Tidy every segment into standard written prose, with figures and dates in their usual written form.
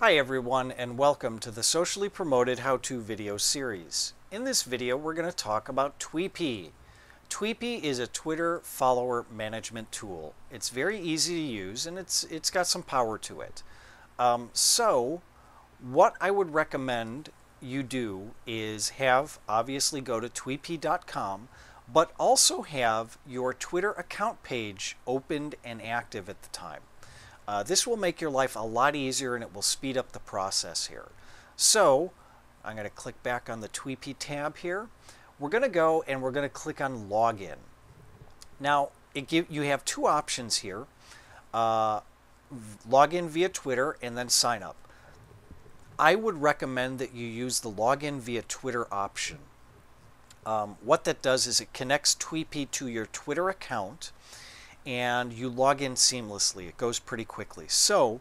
Hi everyone, and welcome to the socially promoted how-to video series. In this video we're going to talk about Tweepi. Tweepi is a Twitter follower management tool. It's very easy to use and it's got some power to it. So what I would recommend you do is obviously go to tweepi.com, but also have your Twitter account page opened and active at the time. This will make your life a lot easier and it will speed up the process here. So I'm going to click back on the Tweepi tab here. We're going to go and we're going to click on Login. Now you have two options here. Log in via Twitter and then sign up. I would recommend that you use the Login via Twitter option. What that does is it connects Tweepi to your Twitter account and you log in seamlessly. It goes pretty quickly. So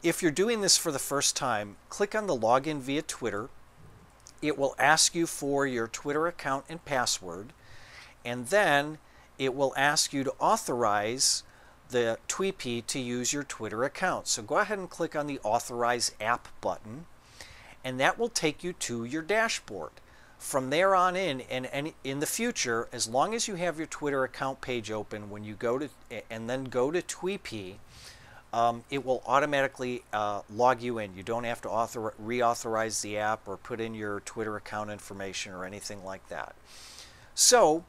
if you're doing this for the first time, click on the Login via Twitter. It will ask you for your Twitter account and password, and then it will ask you to authorize the Tweepi to use your Twitter account. So go ahead and click on the Authorize App button, and that will take you to your dashboard. From there on in the future, as long as you have your Twitter account page open, when you go to and then go to Tweepi, it will automatically log you in. You don't have to reauthorize the app or put in your Twitter account information or anything like that. So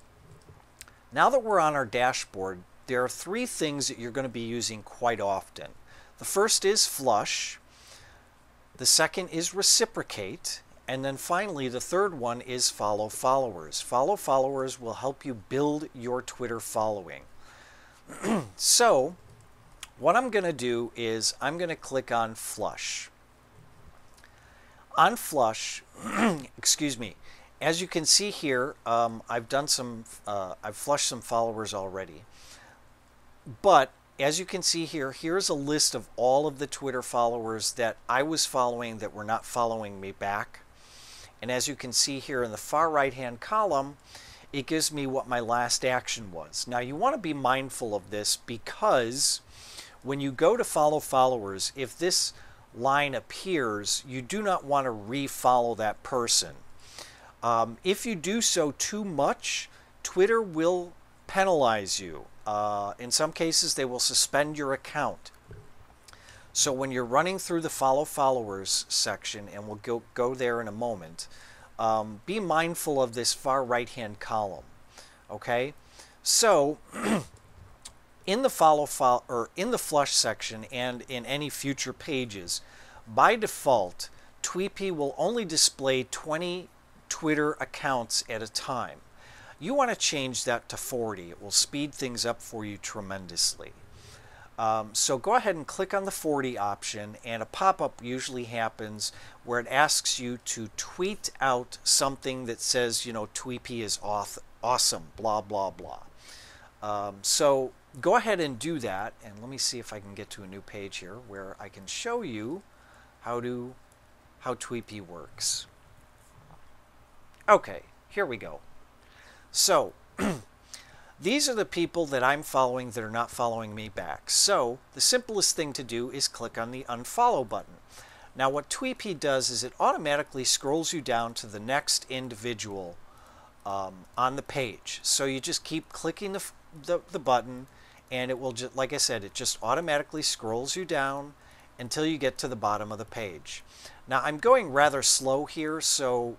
now that we're on our dashboard, there are three things that you're going to be using quite often. The first is flush. The second is reciprocate. And then finally, the third one is follow followers. Follow followers will help you build your Twitter following. So what I'm going to do is I'm going to click on flush. On flush, excuse me, as you can see here, I've flushed some followers already. But as you can see here, here's a list of all of the Twitter followers that I was following that were not following me back. And as you can see here in the far right hand column, it gives me what my last action was. Now you want to be mindful of this because when you go to follow followers, if this line appears, you do not want to refollow that person. If you do so too much, Twitter will penalize you. In some cases, they will suspend your account. So when you're running through the follow followers section, and we'll go there in a moment, be mindful of this far right hand column. Okay, so in the in the flush section and in any future pages, by default, Tweepi will only display 20 Twitter accounts at a time. You want to change that to 40. It will speed things up for you tremendously. So go ahead and click on the 40 option, and a pop-up usually happens where it asks you to tweet out something that says, you know, Tweepi is awesome, blah, blah, blah. So go ahead and do that, and let me see if I can get to a new page here where I can show you how Tweepi works. Okay, here we go. So these are the people that I'm following that are not following me back. So the simplest thing to do is click on the unfollow button. Now what Tweepi does is it automatically scrolls you down to the next individual on the page. So you just keep clicking the button, and it will just, like I said, it just automatically scrolls you down until you get to the bottom of the page. Now I'm going rather slow here, so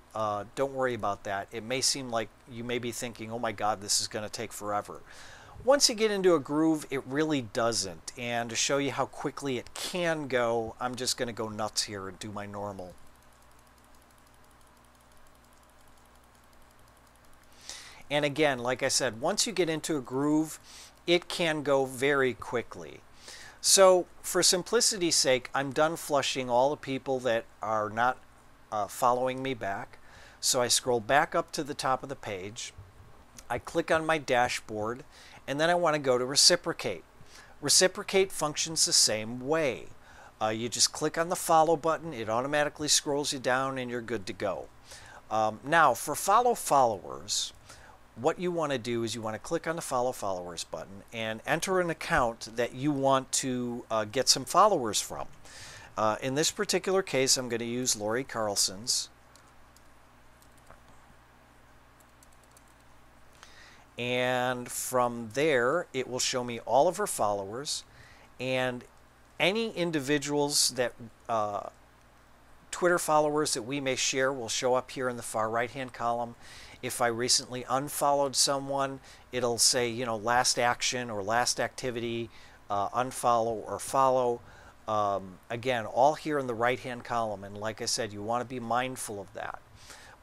don't worry about that. It may seem like you may be thinking, oh my god, this is going to take forever. Once you get into a groove, it really doesn't. And to show you how quickly it can go, I'm just going to go nuts here and do my normal. And again, like I said, once you get into a groove, it can go very quickly. So for simplicity's sake, I'm done flushing all the people that are not following me back. So I scroll back up to the top of the page. I click on my dashboard, and then I want to go to reciprocate. Reciprocate functions the same way. You just click on the follow button, it automatically scrolls you down, and you're good to go. Now for follow followers, what you want to do is you want to click on the follow followers button and enter an account that you want to get some followers from. In this particular case, I'm going to use Lori Carlson's. And from there, it will show me all of her followers, and any individuals that Twitter followers that we may share will show up here in the far right hand column. If I recently unfollowed someone, it'll say, you know, last action or last activity, unfollow or follow. Again, all here in the right hand column, and like I said, you want to be mindful of that.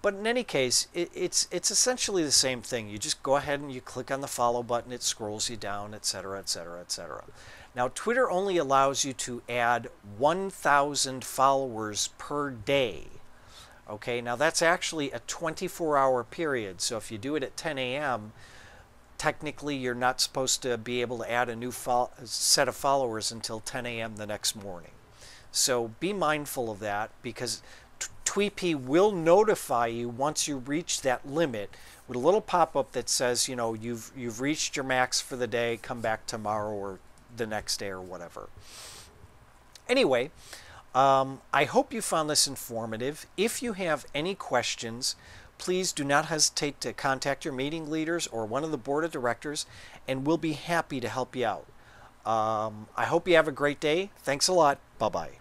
But in any case, it's essentially the same thing. You just go ahead and you click on the follow button, it scrolls you down, etc., etc., etc. Now, Twitter only allows you to add 1,000 followers per day. Okay, now that's actually a 24-hour period. So if you do it at 10 a.m., technically you're not supposed to be able to add a new set of followers until 10 a.m. the next morning. So be mindful of that, because Tweepi will notify you once you reach that limit with a little pop-up that says, you know, you've reached your max for the day, come back tomorrow or the next day or whatever. Anyway, I hope you found this informative. If you have any questions, please do not hesitate to contact your meeting leaders or one of the board of directors, and we'll be happy to help you out. I hope you have a great day. Thanks a lot. Bye-bye.